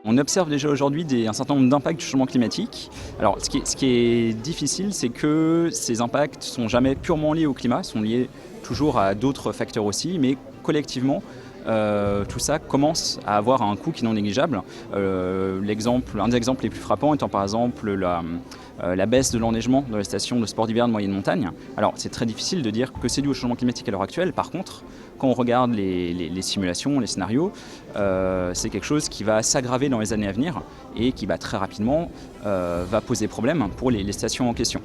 On observe déjà aujourd'hui un certain nombre d'impacts du changement climatique. Alors, ce qui est difficile, c'est que ces impacts ne sont jamais purement liés au climat, sont liés toujours à d'autres facteurs aussi, mais collectivement, tout ça commence à avoir un coût qui est non négligeable. Un des exemples les plus frappants étant par exemple la baisse de l'enneigement dans les stations de sport d'hiver de moyenne montagne. Alors c'est très difficile de dire que c'est dû au changement climatique à l'heure actuelle. Par contre, quand on regarde les simulations, les scénarios, c'est quelque chose qui va s'aggraver dans les années à venir et qui va très rapidement va poser problème pour les stations en question.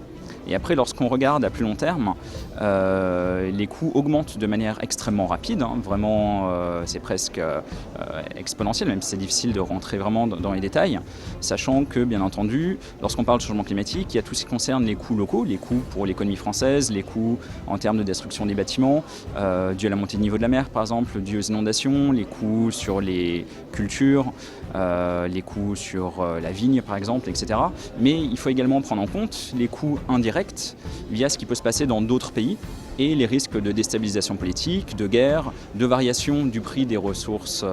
Et après, lorsqu'on regarde à plus long terme, les coûts augmentent de manière extrêmement rapide, hein, vraiment c'est presque exponentiel, même si c'est difficile de rentrer vraiment dans les détails, sachant que bien entendu, lorsqu'on parle de changement climatique, il y a tout ce qui concerne les coûts locaux, les coûts pour l'économie française, les coûts en termes de destruction des bâtiments, dû à la montée du niveau de la mer par exemple, dû aux inondations, les coûts sur les cultures, les coûts sur la vigne par exemple, etc. Mais il faut également prendre en compte les coûts indirects via ce qui peut se passer dans d'autres pays et les risques de déstabilisation politique, de guerre, de variation du prix des ressources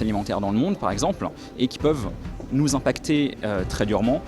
alimentaires dans le monde par exemple, et qui peuvent nous impacter très durement